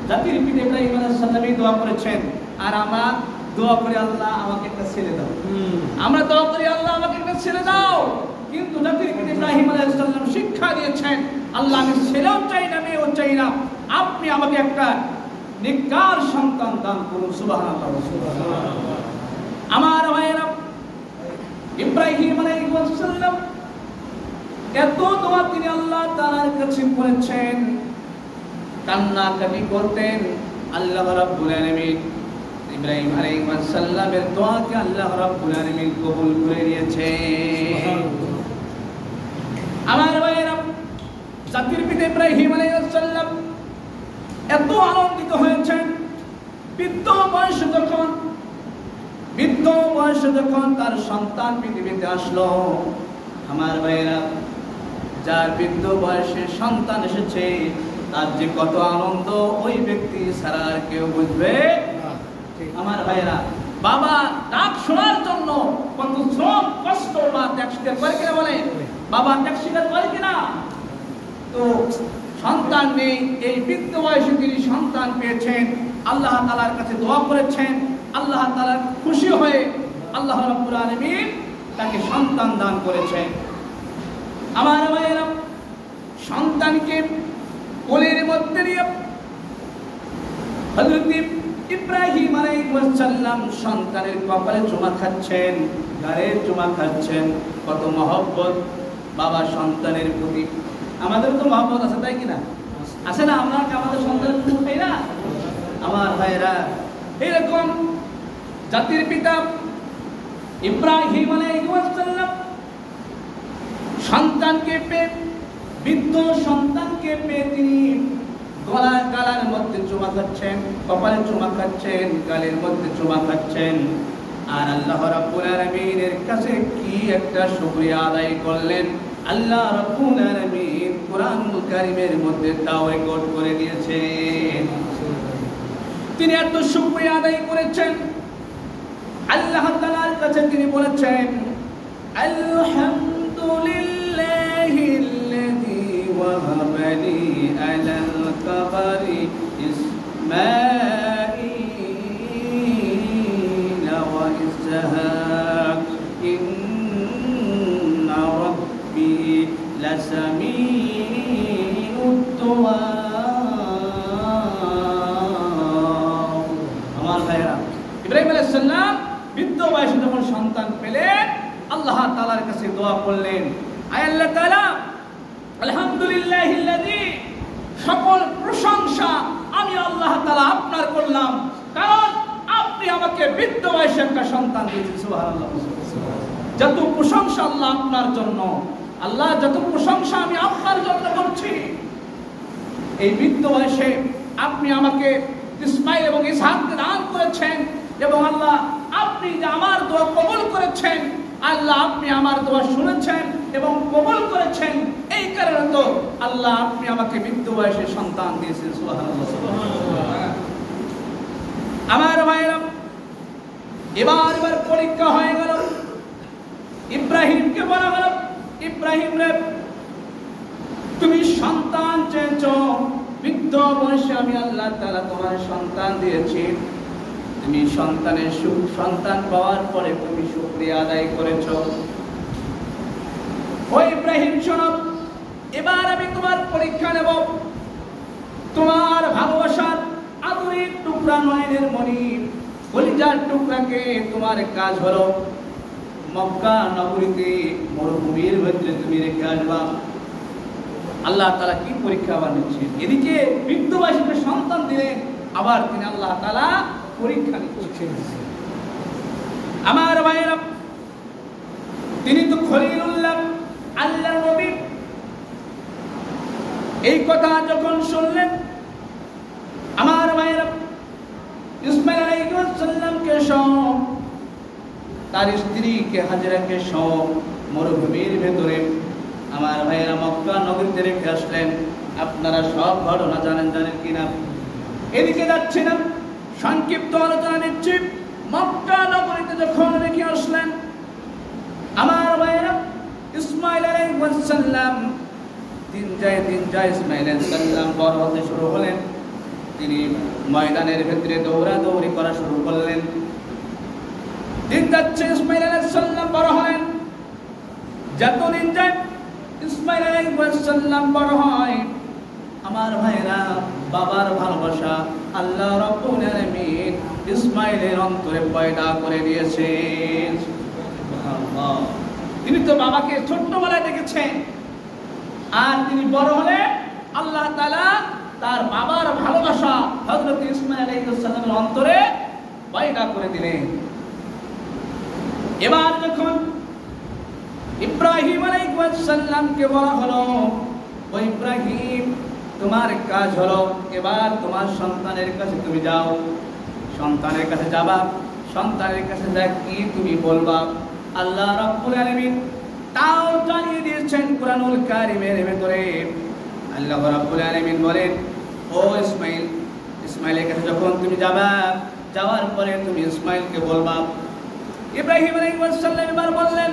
জাতির পিতা ইব্রাহিম আলাইহিস সালাম দোয়া করেছেন, আর আমরা দোয়া করি আল্লাহ আমাকে একটা ছেলে দাও। আমরা দোয়া করি আল্লাহ আমাকে একটা ছেলে দাও, কিন্তু জাতির পিতা ইব্রাহিম আলাইহিস সালাম শিক্ষা দিয়েছেন, আল্লাহ আমি ছেলেও চাই না মেয়েও চাই না, আপনি আমাকে একটা নেককার সন্তান দান করুন। সুবহানাল্লাহ, সুবহানাল্লাহ। আমার ভাইয়েরা, ইব্রাহিম আলাইহিস সালাম এত দোয়া তিনি আল্লাহ তাআলার কাছে করেছেন, কান্নাকাটি করতেন। আল্লাহ রাব্বুল আলামিন ইব্রাহিম আলাইহিস সালামের দোয়াকে আল্লাহ রাব্বুল আলামিন কবুল করে নিয়েছেন। আমার ভাইয়েরা, জাতির পিতা ইব্রাহিম আলাইহিস সালাম এত আনন্দিত হয়েছেন, বৃদ্ধ বয়সে যখন তার সন্তান পৃথিবীতে আসলো। আমার ভাইয়েরা, যার বৃদ্ধ বয়সে সন্তান এসেছে তার যে কত আনন্দ ওই ব্যক্তি ছাড়া আর কেউ বুঝবে। আমার ভাইয়েরা, বাবা ডাক শোনার জন্য কত শ্রম কষ্ট বা ত্যাগ স্বীকার করে কিনা, বলে বাবা ত্যাগ স্বীকার করে কিনা? তো সন্তান নেই, এই বৃদ্ধ বয়সে তিনি সন্তান পেয়েছেন, আল্লাহ তাআলার কাছে দোয়া করেছেন, আল্লাহ তাআলা খুশি হয়ে আল্লাহ রাব্বুল আলামিন তাকে সন্তান দান করেছেন। আমার ভাইয়েরা, সন্তানকে কোলের মধ্যে নিয়ে হযরত ইব্রাহিম আলাইহিস সালাম সন্তানের কপালে চুমা খাচ্ছেন, গালে চুমা খাচ্ছেন। কত মহব্বত বাবা সন্তানের প্রতি। আমাদের তো মহব্বত আছে, তাই কিনা? আছে না? আমরা আমাদের সন্তানের প্রতি পাই না? আমার ভাইয়েরা, এরকম জাতির পিতা ইব্রাহিম আলাইহিস সালাম সন্তানকে পেয়ে, বৃদ্ধ সন্তানকে পেয়ে তিনি গালার মধ্যে চুমা খাচ্ছেন, কপালে চুমা খাচ্ছেন, গালের মধ্যে চুমা খাচ্ছেন। আর আল্লাহ রাব্বুল আলামিনের কাছে কি একটা শুকরিয়া আদায় করলেন। আল্লাহ রাব্বুল আলামিন কুরআনুল কারীমের মধ্যে তাও রেকর্ড করে দিয়েছেন। তিনি এত শুকরিয়া আদায় করেছেন, আল্লাহ তাআলার কাছে তিনি বলেছেন, আলহামদুলিল্লাহিল্লাযী ওয়াহাবা লি আলাল কাবারি ইসমাঈল ওয়া ইসহাক ইন্না রাব্বী লাসামিউদ দুআ। আমার ভাইরা, ইব্রাহিম আলাইহিস সালাম বৃদ্ধ বয়সে যখন সন্তান পেলেন, আল্লাহ তাআলার কাছে দোয়া করলেন, আয় আল্লাহ তাআলা, আলহামদুলিল্লাহিল্লাযী, সকল প্রশংসা আমি আল্লাহ তাআলা আপনার করলাম, কারণ আপনি আমাকে বৃদ্ধ বয়সে একটা সন্তান দিয়েছেন। সুবহানাল্লাহ। যত প্রশংসা আল্লাহ আপনার জন্য, আল্লাহ যত প্রশংসা আমি আপনার জন্য করছি। এই বৃদ্ধ বয়সে আপনি আমাকে ইসমাঈল এবং ইসহাককে দান করেছেন, এবং আল্লাহ আপনি যে আমার দোয়া কবুল করেছেন, আল্লাহ আপনি আমার দোয়া শুনেছেন এবং কবুল করেছেন। এই কারণে তো আল্লাহ আপনি আমাকে বৃদ্ধ বয়সে সন্তান দিয়েছেন। সুবহানাল্লাহ, সুবহানাল্লাহ। আমার ভাইরা, এবার পরীক্ষা হয়ে গেল। ইব্রাহিমকে বলা হলো, ইব্রাহিম রে, তুমি সন্তান চেয়েছো, বৃদ্ধ বয়সে আমি আল্লাহ তাআলা তোমার সন্তান দিয়েছি। তুমি সন্তানের সন্তান পাওয়ার পরে তুমি শুকরিয়া আদায় করেছো। ও ইব্রাহিম, শোনো, এবার আমি তোমার পরীক্ষা নেব। তোমার ভালোবাসার আদরের টুকরা, নয়নের মণি, কলিজার টুকরাকে তোমার কাজ হলো মক্কা নগরীতে মরুভূমির মধ্যে তুমি রেখে আসবা। আল্লাহ তাআলা কি পরীক্ষা বানিয়েছেন? এদিকে বৃদ্ধ বয়সে সন্তান দিলেন, আবার তিনি আল্লাহ তাআলা পরীক্ষা নিচ্ছেন। আমার ভাইয়েরা, তিনি তো খলিলুল্লাহ, আল্লাহর নবী। এই কথা যখন শুনলেন, আমার ভাইয়েরা, ইসমাঈল আলাইহিস সালামকে সহ, তার স্ত্রীকে হাজরাকে সহ মরুভূমির ভেতরে আমার ভাইয়েরা মক্কা নগরীতে রেখে আসলেন। আপনারা সব ঘটনা জানেন কিনা? এদিকে যাচ্ছি না, সংক্ষিপ্ত আলোচনা নিচ্ছি। মক্কা নগরীতে যখন রেখে আসলেন, আমার ভাইয়েরা, ইসমাঈল আলাইহিস সালাম দিন যায় ইসমাঈল আলাইহিস সালাম বড় হতে শুরু হলেন। তিনি ময়দানের ভিতরে দৌড়াদৌড়ি করা শুরু করলেন। দিন যাচ্ছে, ইসমাইল আলাইহিস সালাম বড় হলেন। যতদিন যায় ইসমাইল আলাইহিস সালাম বড় হয়, আমার ভাইরা বাবার ভালোবাসা আল্লাহ রাব্বুল আলামিন ইসমাইলের অন্তরে পয়দা করে দিয়েছেন। সুবহানাল্লাহ। তিনি তো বাবাকে ছোট্টবেলায় দেখেছেন, আর তিনি বড় হলে আল্লাহ তাআলা তার বাবার ভালোবাসা হযরত ইসমাইল আলাইহিস সালামের অন্তরে পয়দা করে দিলেন। এবার যখন ইব্রাহিম আলাইহিস সালামকে বলা হলো, ও ইব্রাহিম, তোমার কাজ হলো এবার তোমার সন্তানের কাছে তুমি যাও। সন্তানের কাছে যাবা, সন্তানের কাছে যা কি তুমি বলবা, আল্লাহ রাব্বুল আলামিন তাও জানিয়ে দিয়েছেন কুরআনুল কারীমের ভিতরে। আল্লাহ রাব্বুল আলামিন বলেন, ও ইসমাইল, ইসমাইলের কাছে যখন তুমি যাবা, যাওয়ার পরে তুমি ইসমাইলকে বলবা। ইব্রাহিম আলাইহিস সালাম এবার বললেন,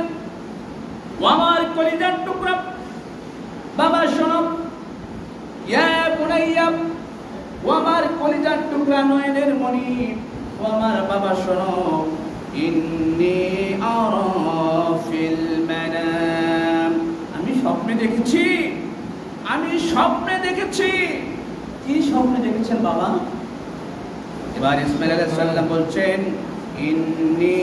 ও আমার কলিজার টুকরা বাবা শোনো, ইয়া বুনাইয়া, ও আমার কলিজার টুকরা নয়নের মণি, ও আমার বাবা শোনো, ইন্নী আরা ফিল মানাম, আমি স্বপ্নে দেখেছি, আমি স্বপ্নে দেখেছি। কি স্বপ্নে দেখেছেন বাবা? এবার ইসমাইল আলাইহিস সালাম বলছেন, ইন্নী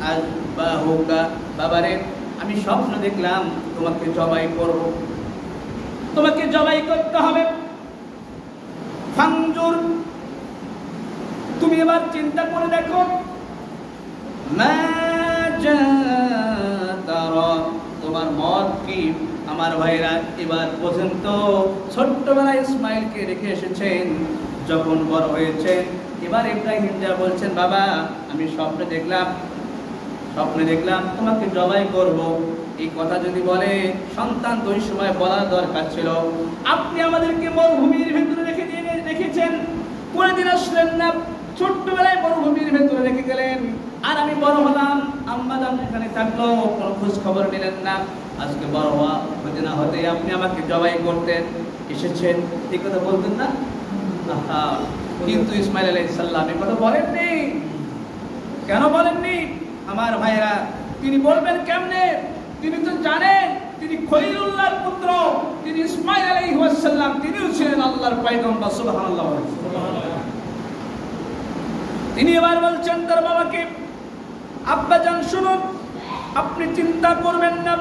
আযবাহুকা, বাবারে আমি স্বপ্ন দেখলাম তোমাকে জবাই করব, তোমাকে জবাই করতে হবে। ফানজুর, তুমি এবার চিন্তা করে দেখো, মা তারা, তোমার মত কি? আমার ভাইরা এবার পর্যন্ত ছোট্টবেলায় ইসমাইলকে রেখে এসেছেন, যখন বড় হয়েছেন এবার ইব্রাহিম যা বলছেন, বাবা আমি স্বপ্নে দেখলাম তোমাকে জবাই করব। এই কথা যদি বলে সন্তান তো ওই সময় বলার দরকার ছিল, আপনি আমাদেরকে মরুভূমির ভেতরে রেখেছেন, কোনদিন আসলেন না, ছোট্টবেলায় মরুভূমির ভেতরে রেখে গেলেন, আর আমি বড় হলাম, আম্মা জান এখানে থাকলো, কোনো খোঁজ খবর নিলেন না। আজকে বড় হতে না হতে আপনি আমাকে জবাই করতেন এসেছেন, এই কথা বলতেন না? কিন্তু ইসমাইল আলাইহিস সালাম এই কথা বলেননি। কেন বলেননি? আমার ভাইরা, তিনি বলবেন কেমনে? তিনি তো জানেন তিনি খলিলুল্লাহর পুত্র, তিনি ইসমাইল আলাইহিস সালাম, তিনিও ছিলেন আল্লাহর পয়গম্বর। সুবহানাল্লাহ। তিনি এবার বলছেন তার বাবাকে, আব্বা জান শুনুন, আপনি চিন্তা করবেন না,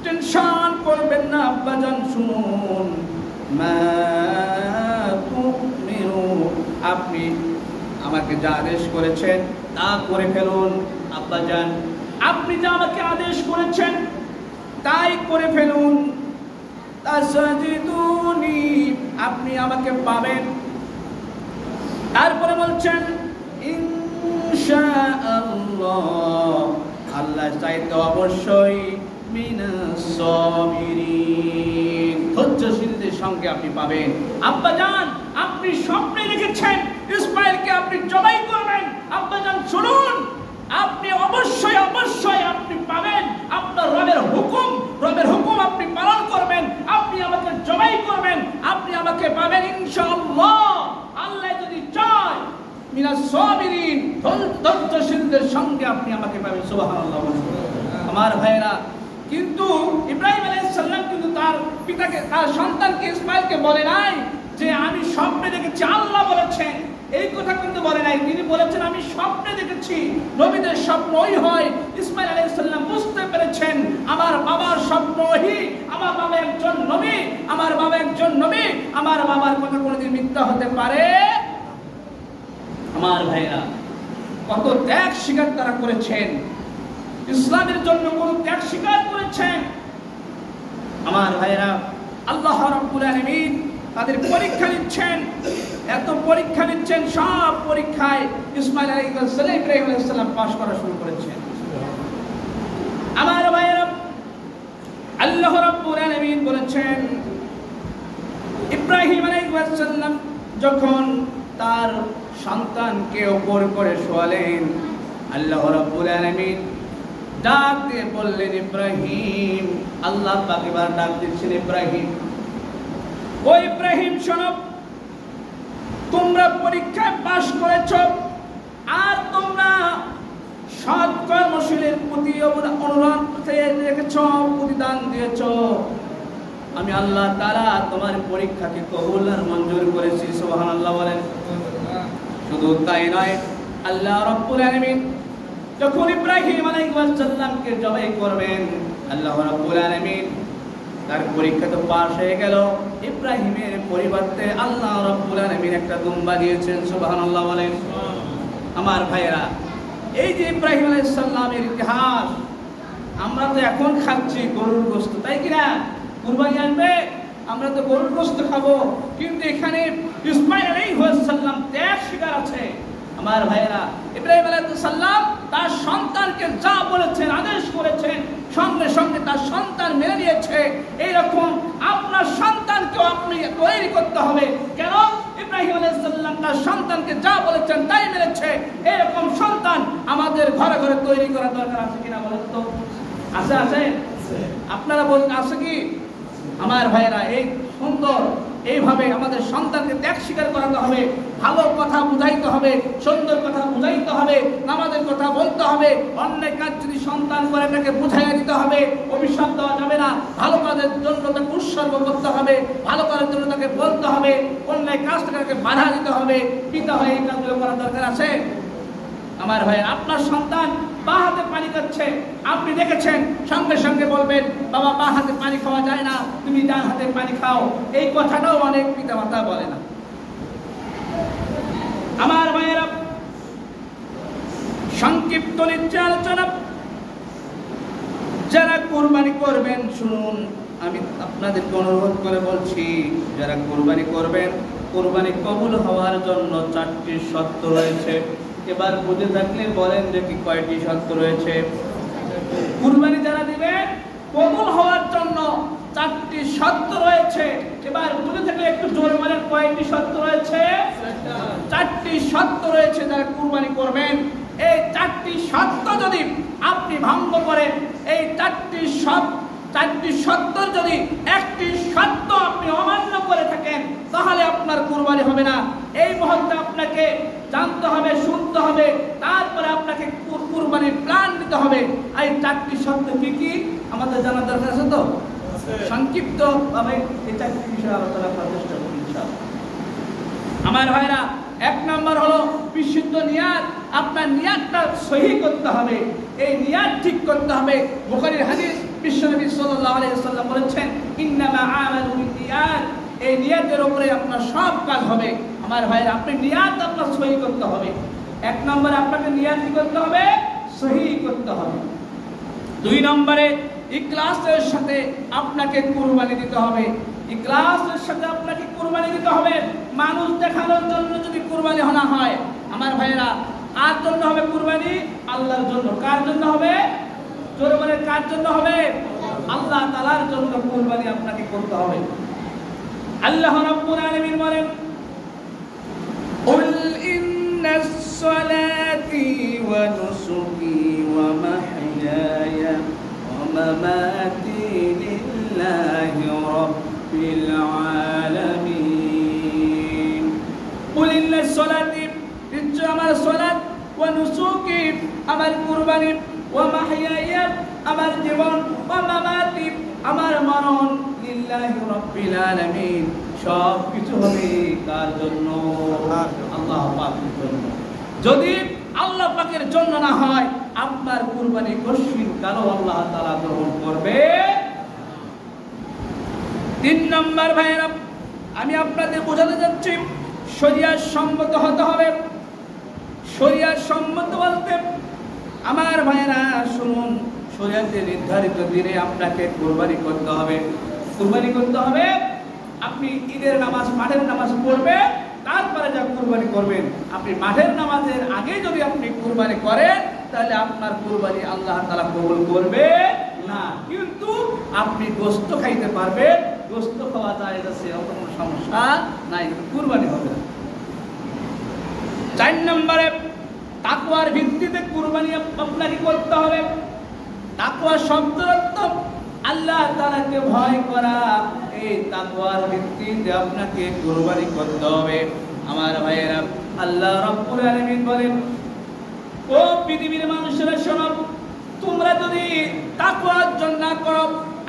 টেনশন করবেন না, আব্বা জান শুনুন, মা তুমিরু, আপনি আমাকে যা আদেশ করেছেন তা করে ফেলুন। আব্বা জান, আপনি যা আমাকে আদেশ করেছেন তাই করে ফেলুন। তাসাজিদুনি, আপনি আমাকে পাবেন। তারপরে বলছেন ইনশাআল্লাহ, আল্লাহ চাইতে অবশ্যই মিনাস সাবিরিন, ধৈর্যশীলদের সঙ্গে আপনি পাবেন। আব্বা জান, আপনি স্বপ্নে দেখেছেন ইসমাইলকে আপনি জবাই করবেন। আব্বা জান শুনুন, আপনি অবশ্যই আপনি পাবেন। আপনার রবের হুকুম আপনি পালন করবেন, আপনি আমাকে জবাই করবেন, আপনি আমাকে পাবেন ইনশাআল্লাহ। আল্লাহ যদি চায় মিনাস সাবিরিন, ধৈর্যশীলদের সঙ্গে আপনি আমাকে পাবেন। সুবহানাল্লাহ। আমার ভাইরা, কিন্তু ইব্রাহিম আলাইহিস সালাম কিন্তু তার পিতাকে, তার সন্তানকে ইসমাইলকে বলে নাই যে আমি স্বপ্নে দেখেছি, আল্লাহ বলেছেন, এই কথা কিন্তু বলে নাই। তিনি বলেছেন আমি স্বপ্নে দেখেছি। নবীদের স্বপ্ন ওই হয়। ইসমাইল আলাইহিস সালাম বুঝতে পেরেছেন আমার বাবার স্বপ্ন ওই, আমার বাবা একজন নবী, আমার বাবার কথা কোনোদিন মিথ্যা হতে পারে? আমার ভাইরা, কত ত্যাগ স্বীকার তারা করেছেন, ইসলামের জন্য কত ত্যাগ স্বীকার করেছেন। আমার ভাইরা, আল্লাহ রাব্বুল আলামিন তাদের পরীক্ষা নিচ্ছেন, এত পরীক্ষা নিচ্ছেন, সব পরীক্ষায় ইসমাইল আলাইহিস সালাম, ইব্রাহিম আলাইহিস সালাম পাস করা শুরু করেছেন। আমার ভাইরা, আল্লাহ রাব্বুল আলামিন বলেছেন ইব্রাহিম আলাইহিস সালাম যখন তার সন্তানকে উপর করে শোয়ালেন, আল্লাহ রাব্বুল আলামিন ডাক দিয়ে বললেন ইব্রাহিম, আল্লাহ পাক এবার ডাক দিচ্ছেন ইব্রাহিম, ও ইব্রাহিম শোনো, পরীক্ষায় পাশ করেছো আর তোমরা সৎ কর্মশীলের প্রতি অনুরোধ রেখেছ, প্রতিদান দিয়েছ, আমি আল্লাহ তাআলা তোমার পরীক্ষাকে কবুল আর মঞ্জুর করেছি। সুবহানাল্লাহ বলেন। শুধু তাই নয়, আল্লাহ রাব্বুল আলামিন যখন ইব্রাহিম আলাইহিস সালামকে জবাই করবেন, আল্লাহ রাব্বুল আলামিন তার পরীক্ষা তো পাশ হয়ে গেল, ইব্রাহিমের পরিবর্তে আল্লাহ রাব্বুল আলামিন একটা দুম্বা দিয়েছেন। সুবহানাল্লাহ বলেন। আমার ভাইয়েরা, এই যে ইব্রাহিম আলাইহিস সালামের ইতিহাস, আমরা তো এখন খাচ্ছি গরুর গোশত, তাই কিনা? কুরবানি আনবে, আমরা তো গরুর গোশত খাবো, কিন্তু এখানে ইসমাঈল আলাইহিস সালাম ত্যাগ শিকার আছে। আমার ভাইয়েরা, ইব্রাহিম আলাইহিস সালাম তার সন্তানকে যা বলেছেন, আদেশ করেছেন, সঙ্গে সঙ্গে তার সন্তান মেনে নিয়েছে। এইরকম আপনার সন্তানকেও আপনি তৈরি করতে হবে। কেন? ইব্রাহিম আলাইহিস সালাম তার সন্তানকে যা বলেছেন তাই মেনেছে। এরকম সন্তান আমাদের ঘরে ঘরে তৈরি করা দরকার আছে কিনা বলেন তো? আছে আছে? আপনারা বলুন, আছে কি? আমার ভাইয়েরা, এই সুন্দর এইভাবে আমাদের সন্তানকে ত্যাগ স্বীকার করাতে হবে, ভালো কথা বুঝাইতে হবে, সুন্দর কথা বুঝাইতে হবে, নামাজের কথা বলতে হবে, অন্যায় কাজ যদি সন্তান করে তাকে বুঝাইয়া দিতে হবে, অভিশাপ দেওয়া যাবে না, ভালো কাজের জন্য তাকে উৎসর্গ করতে হবে, ভালো কাজের জন্য তাকে বলতে হবে, অন্যায় কাজটাকে তাকে বাধা দিতে হবে। পিতা হয়ে এই কাজগুলো করার দরকার আছে। আমার ভাই, আপনার সন্তান বা হাতে পানি খাচ্ছে, আপনি দেখেছেন, সঙ্গে সঙ্গে বলবেন, বাবা বা হাতে পানি খাওয়া যায় না, তুমি ডান হাতে পানি খাও। এই কথাটাও অনেক পিতা মাতা বলে না। আমার ভাইয়েরা, সংক্ষিপ্ত নিচ্ছে আলোচনা। যারা কুরবানি করবেন, শুনুন, আমি আপনাদেরকে অনুরোধ করে বলছি, যারা কুরবানি করবেন, কুরবানি কবুল হওয়ার জন্য 4টি শর্ত রয়েছে। এবার বুঝে থাকলে বলেন যে কি কয়টি শর্ত রয়েছে? কুরবানি যারা দিবেন কবুল হওয়ার জন্য 4টি শর্ত রয়েছে। এবার বুঝে থাকলে একটু জোরে বলেন, কয়টি শর্ত রয়েছে? 4টি শর্ত রয়েছে যারা কুরবানি করবেন। এই 4টি শর্ত যদি আপনি ভঙ্গ করেন, এই 4টি শর্ত যদি একটি শর্ত আপনি অমান্য করে থাকেন, তাহলে আপনার কুরবানি হবে না। এই মুহূর্তে আপনাকে জানতে হবে, শুনতে হবে, তারপরে আপনাকে কুরবানির প্ল্যান নিতে হবে। এই 4টি শর্ত কি কি আমাদের জানার দরকার আছে তো? সংক্ষিপ্ত ভাবে এই 4টি বিষয়ে আলোচনা করার চেষ্টা করব ইনশাআল্লাহ। আমার ভাইরা, 1 নম্বর হলো বিশুদ্ধ নিয়াত। আপনার নিয়াতটা সহি করতে হবে, এই নিয়াত ঠিক করতে হবে। বুখারীর হাদিস, বিশ্বনবী সাল্লাল্লাহু আলাইহি ওয়াসাল্লাম বলেছেন, ইন্নামা আমালু বিনিয়াত। এই নিয়াতের উপরে আপনার সব কাজ হবে। আমার ভাইরা, আপনি নিয়াত আপনার সহি করতে হবে। 1 নম্বরে আপনাকে নিয়াত কি করতে হবে? সহি করতে হবে। 2 নম্বরে ইখলাসের সাথে আপনাকে কুরবানি দিতে হবে। ইখলাসের সাথে আপনাকে কুরবানি দিতে হবে। মানুষ দেখানোর জন্য যদি কুরবানি না হয়, আমার ভাইরা, কার জন্য হবে কুরবানি? আল্লাহর জন্য। কার জন্য হবে? জোরে বলেন, কার জন্য হবে? আল্লাহ তাআলার জন্য কুরবানি আপনাকে করতে হবে। আল্লাহ রাব্বুল আলামিন বলেন, কুল ইন্নাস সালাতি ওয়া নুসুকি ওয়া মাহইয়ায়া ওয়া মামাতি লিল্লাহি রাব্বিল আলামিন। কুল ইন্নাস সালাতি, নিশ্চয় আমার সালাত, ওয়া নুসুকি আমার কুরবানি, ওয়া মাহইয়ায়া আমার জীবন, ওয়া মামাতি আমার মরণ, লিল্লাহি রাব্বিল আলামিন, সব কিছু হবে কার জন্য? আল্লাহ পাকের জন্য। যদি আল্লাহ পাকের জন্য না হয়, আপনার কুরবানি কশিন কালো আল্লাহ তাআলা গ্রহণ করবে। 3 নম্বর ভাইরা, আমি আপনাদের বোঝাতে যাচ্ছি, শরিয়াত সম্মত হতে হবে। শরিয়াত সম্মত বলতে আমার ভাইরা শুনুন, শরিয়াতে নির্ধারিত দিনে আপনাকে কুরবানি করতে হবে। কুরবানি করতে হবে, আপনি ঈদের নামাজ, মাঠের নামাজ পড়বেন, তারপরে যা কুরবানি করবেন। আপনি মাঠের নামাজের আগে যদি আপনি কুরবানি করেন, তাহলে আপনার কুরবানি আল্লাহ তাআলা কবুল করবে না। কিন্তু আপনি গোশত খাইতে পারবেন, গোশত খাওয়া যায়, আছে, কোনো সমস্যা নাই, কিন্তু কুরবানি হবে না। 4 নম্বরে তাকওয়ার ভিত্তিতে কুরবানি আপনাকে করতে হবে। তাকওয়া শব্দের অর্থ আল্লাহ তাআলাকে ভয় করা। এই তাকওয়ার ভিত্তিতে আপনাকে কুরবানি করতে হবে। আমার ভাইয়েরা, আল্লাহ রাব্বুল আলামিন বলেন, ও পৃথিবীর মানুষেরা শোনো, তোমরা যদি তাকওয়া অর্জন না করো,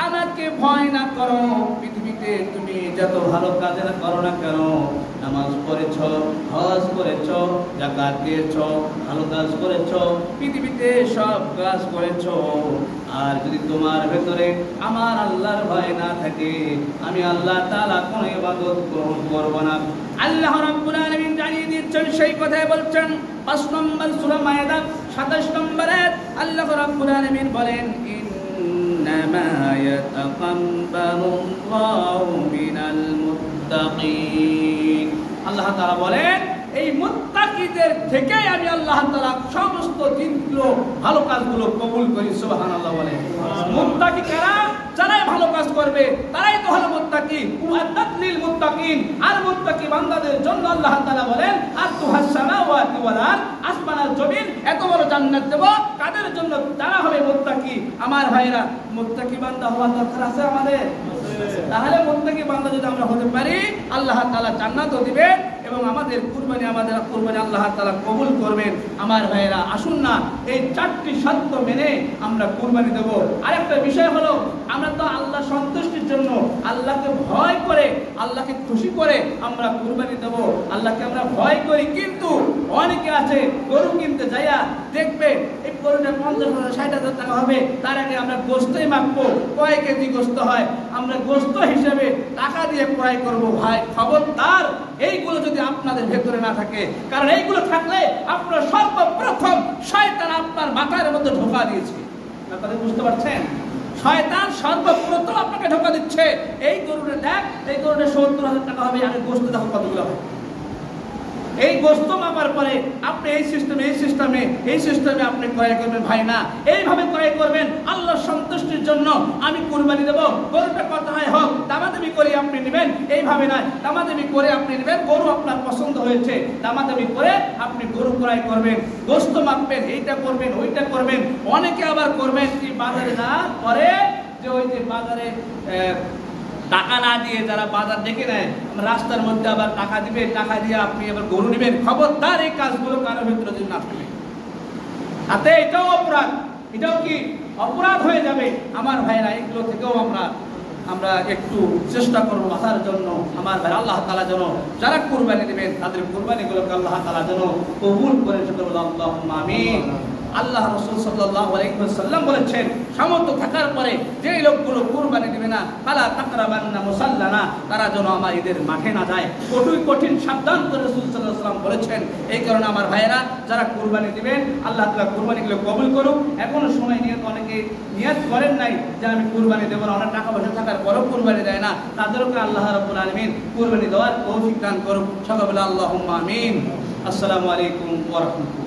আমাকে ভয় না করো, পৃথিবীতে তুমি যত ভালো কাজ করো না কেন, নামাজ পড়েছ, হজ করেছ, যাকাত দিয়েছ, ভালো কাজ করেছ, পৃথিবীতে সব কাজ করেছ, আর যদি তোমার ভেতরে আমার আল্লাহর ভয় না থাকে, আমি আল্লাহ তাআলা কোনো ইবাদত গ্রহণ করব না। আল্লাহ রাব্বুল আলামিন জানিয়ে দিচ্ছেন, সেই কথাই বলছেন ৫ নম্বর সূরা মায়েদা ২৭ নম্বর আয়াত। আল্লাহ রাব্বুল আলামিন বলেন, ইন্নামা ইয়াতাকাব্বালুল্লাহু মিনাল মুত্তাকিন। আল্লাহ তাআলা বলেন, এই মুত্তাকিদের থেকে আমি আল্লাহ তাআলা সমস্ত দিনগুলো ভালো কাজগুলো কবুল করি। সুবহানাল্লাহ বলেন। মুত্তাকি কারা? যারাই ভালো কাজ করবে তারাই তো হলো মুত্তাকি। ওয়াতাকলিল মুত্তাকিন, আর মুত্তাকি বান্দাদের জন্য আল্লাহ তাআলা বলেন, আতুহাস সামাওয়াতি ওয়াল আরদ, আসমান আর জমিন এত বড় জান্নাত দেব কাদের জন্য? যারা হবে মুত্তাকি। আমার ভাইরা, মুত্তাকি বান্দা হওয়ার দরকার আছে আমাদের। তাহলে মুত্তাকি বান্দা যদি আমরা হতে পারি, আল্লাহ তাআলা জান্নাতও দিবেন এবং আমাদের কুরবানি আল্লাহ তাআলা কবুল করবেন। আমার ভাইরা, আসুন না এই 4টি শর্ত মেনে আমরা কুরবানি দেব। আরেকটা বিষয় হলো, আমরা তো আল্লাহ সন্তুষ্টির জন্য, আল্লাহকে ভয় করে, আল্লাহকে খুশি করে আমরা কুরবানি দেব। আল্লাহকে আমরা ভয় করি, কিন্তু অনেকে আছে গরু কিনতে যাইয়া দেখবে এই গরুটা 50,000 60,000 টাকা হবে, তার আগে আমরা গোশতই মাপবো কয় কেজি গোশত হয়, আমরা গোশত হিসেবে টাকা দিয়ে ক্রয় করব। ভাই খবরদার, এইগুলো যদি আপনাদের ভেতরে না থাকে, কারণ এইগুলো থাকলে আপনার সর্বপ্রথম শয়তান আপনার মাথার মধ্যে ঢোকা দিয়েছে। আপনারা বুঝতে পারছেন? শয়তান সর্বপ্রথম আপনাকে ঢোকা দিচ্ছে, এই গরুটা দেখ, এই গরুটা 70,000 টাকা হবে, আগে গোশত দেখো কতগুলো হয়। এই গোশত মাপার পরে আপনি এই সিস্টেমে আপনি ক্রয় করবেন। ভাই না, এইভাবে ক্রয় করবেন আল্লাহর সন্তুষ্টির জন্য। আমি কুরবানি দেব, গরুটা কত হয় হোক, দামাদামি করে আপনি নেবেন, এইভাবে নয়। দামাদামি করে আপনি নেবেন, গরু আপনার পছন্দ হয়েছে, দামাদামি করে আপনি গরু ক্রয় করবেন, গোশত মাপবেন, এইটা করবেন, ওইটা করবেন। অনেকে আবার করবেন কি, বাজারে না পরে যে ওই যে বাজারে টাকা না দিয়ে যারা বাজার দেখে নেয়, রাস্তার মধ্যে আবার টাকা দিবে, টাকা দিয়ে আপনি আবার গরু নেবেন। খবরদার, এই কাজগুলো কারোর ভিতরে যদি না থাকে, তাতে এটাও অপরাধ, এটাও কি অপরাধ হয়ে যাবে। আমার ভাইরা, এগুলো থেকেও আমরা একটু চেষ্টা করবো বাঁচার জন্য। আমার ভাই, আল্লাহ তাআলা যেন যারা কুরবানি দেবেন তাদের কুরবানিগুলোকে আল্লাহ তাআলা যেন কবুল করে। আল্লাহুম্মা আমিন। আল্লাহ রাসূল সাল্লাল্লাহু আলাইহি ওয়াসাল্লাম বলেছেন, সামর্থ্য থাকার পরে যে লোকগুলো কুরবানি দিবে না, ফালা তাকরাবান্না মুসাল্লানা, তারা যেন আমার ঈদের মাঠে না যায়। কঠিন সাবধান করে রাসূল সাল্লাল্লাহু আলাইহি ওয়াসাল্লাম বলেছেন। এই কারণে আমার ভাইয়েরা, যারা কুরবানি দিবেন আল্লাহ তাআলা কুরবানিগুলো কবুল করুক। এখনো সময় নিয়ে অনেকে নিয়ত করেন নাই যে আমি কুরবানি দেব না, অনেক টাকা পয়সা থাকার পরেও কুরবানি দেয় না, তাদেরকে আল্লাহ রাব্বুল আলামিন কুরবানি দেওয়ার তৌফিক দান করুক। সকলে বলে আল্লাহুম্মা আমিন। আসসালামু আলাইকুম ওয়া রাহমাতুল্লাহ।